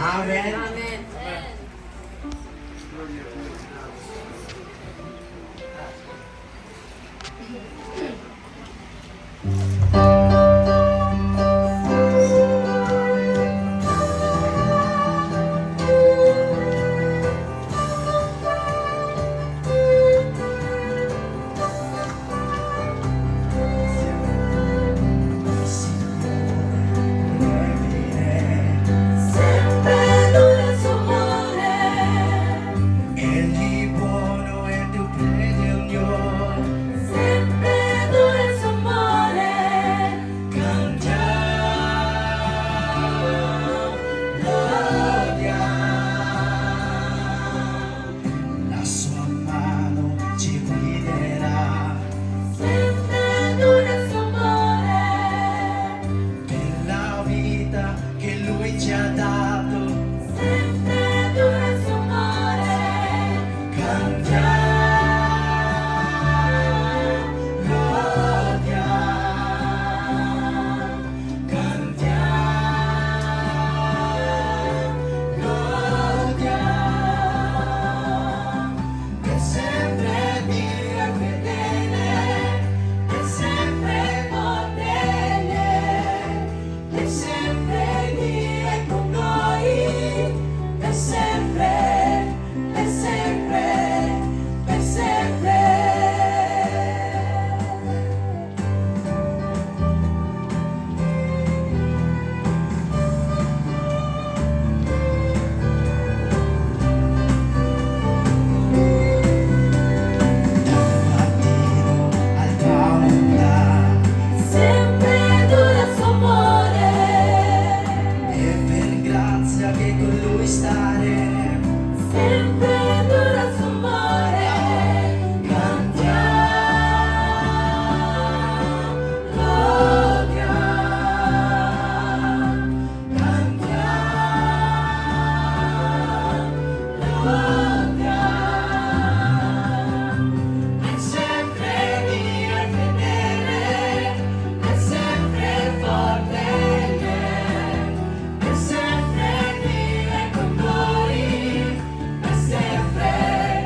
Amen. Amen. Sempre dura il suo amore, Egli buono e più Signore. sempre dura il suo amore, Cantiamo, lodiamo, la sua mano ci guiderà sempre dura il suo amore, per la vita che lui ci ha dato. sempre dura il suo amore, Cantiamo, lodiamo, cantiamo, lodiamo, per sempre Dio è fedele, per sempre potente, per sempre Dio è con noi, per sempre, per sempre, per sempre. Dal mattino al tramontar, sempre dura il suo amore, è per grazia che con lui stare. sempre dura il suo amore, Cantiamo, lodiamo, cantiamo, lodiamo, per sempre Dio è fedele, per sempre forte, per sempre Dio è con noi, per sempre,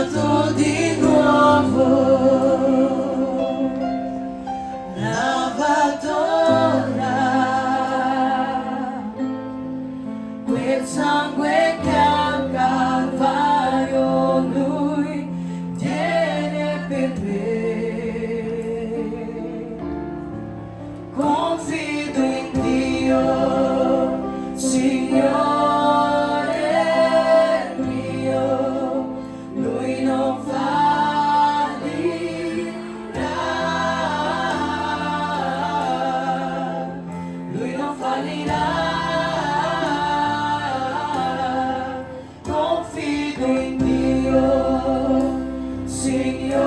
nato di nuovo, lavato ora, quel sangue che al Calvario lui tiene per me. Confido in Dio, Signore mio, Lui non fallirà, Lui non fallirà. Confido in Dio, Signore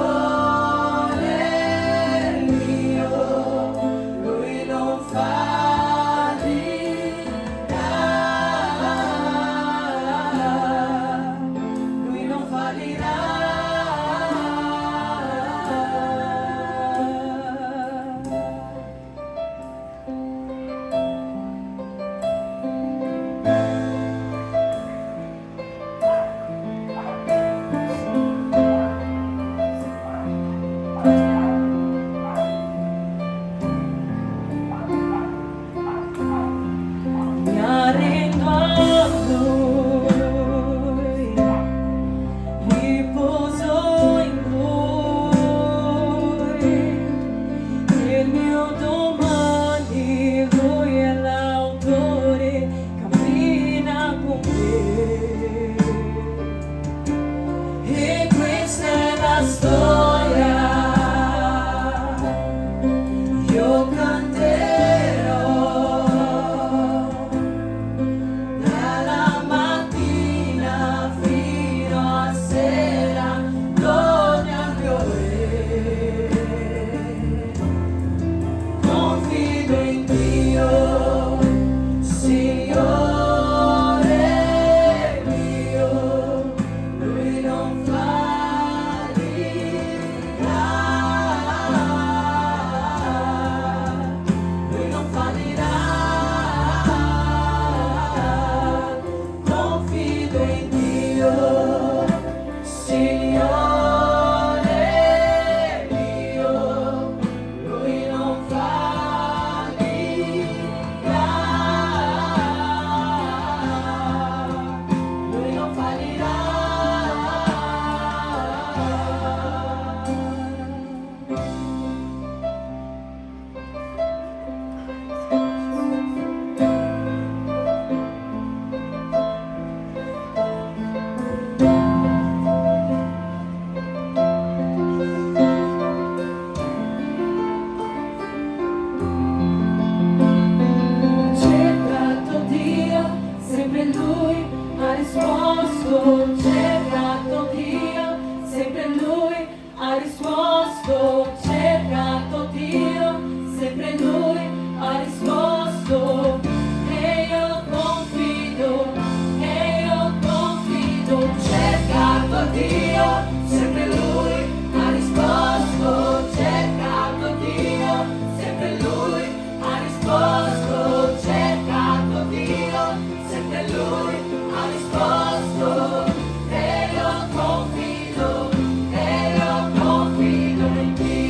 mio, Lui non fallirà, Lui non fallirà. Mi arrendo a Lui, riposo in Lui, il mio domani Lui è l'autore, cammina con me. E questa è la storia, io canterò dalla mattina fino a sera, l'ogni al mio re. Confido in Dio, Signore mio, Lui non fallirà, Lui non fallirà. Confido in Dio, Signore mio, Lui non fallirà, Lui non fallirà. Cercato Dio, sempre Lui ha risposto. Cercato Dio, sempre Lui ha risposto. Cercato Dio, sempre Lui ha risposto. E io confido, e io confido. Cercato Dio, sempre Lui ha risposto. Cercato Dio, sempre Lui ha risposto. Cercato Dio, sempre Lui ha risposto. E io confido in Dio.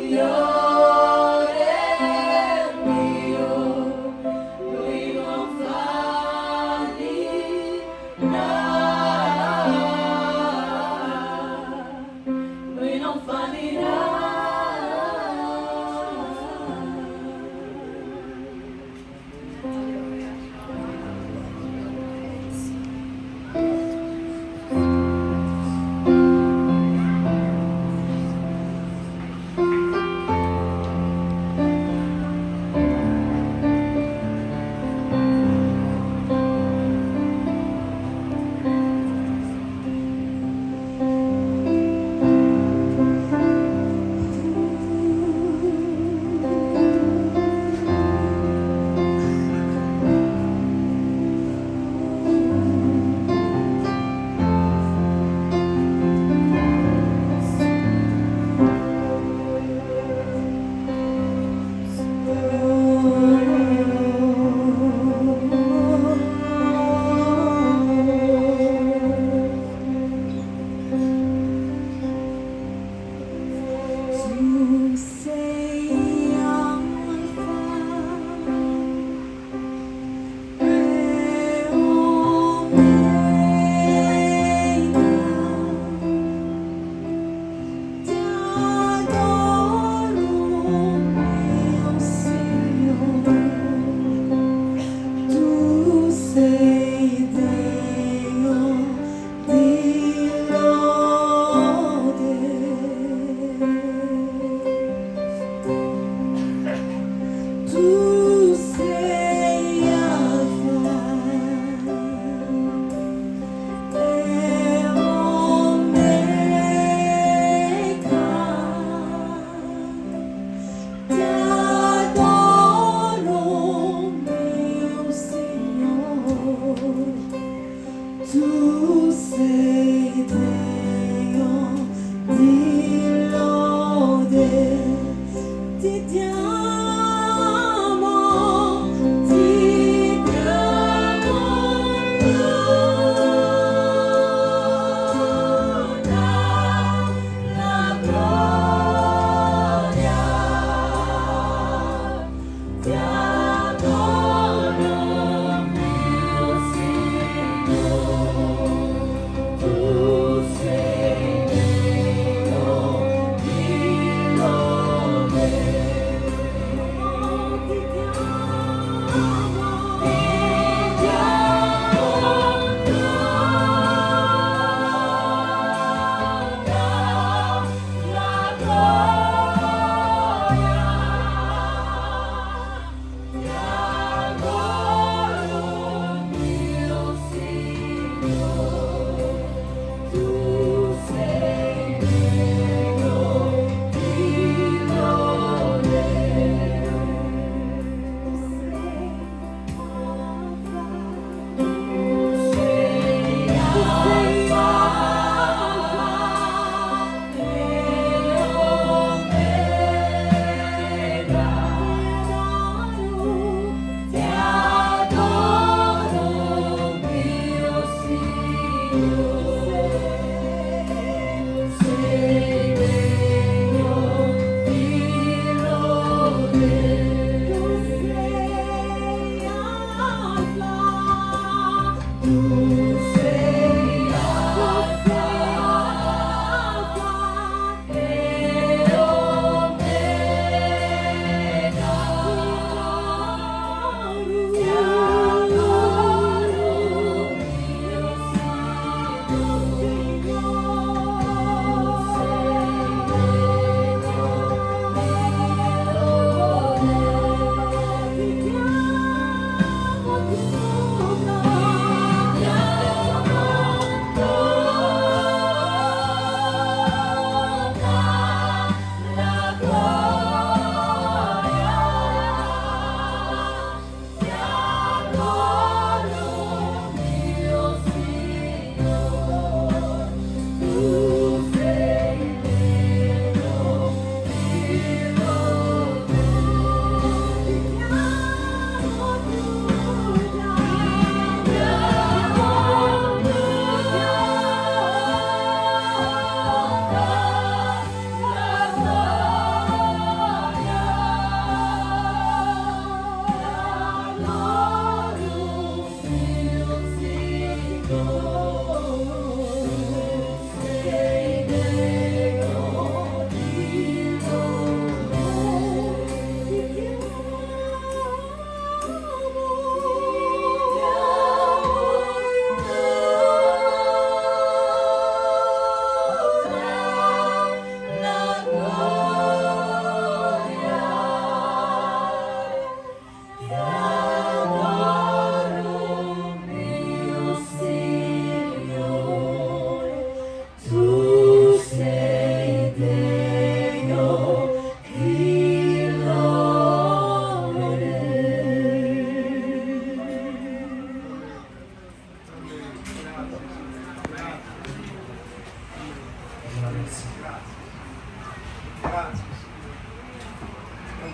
Signore mio, Lui non fallirà, Lui non fallirà.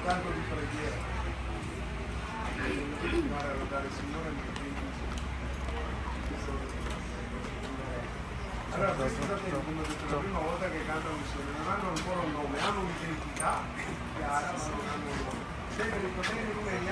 canto di preghiera. Continuare a lodare il Signore nel tempo. Allora, questi fratelli, come ho detto la prima volta che cantano insieme, non hanno ancora un nome, hanno un'identità chiara, ma non hanno un nome. Sempre i fratelli numeri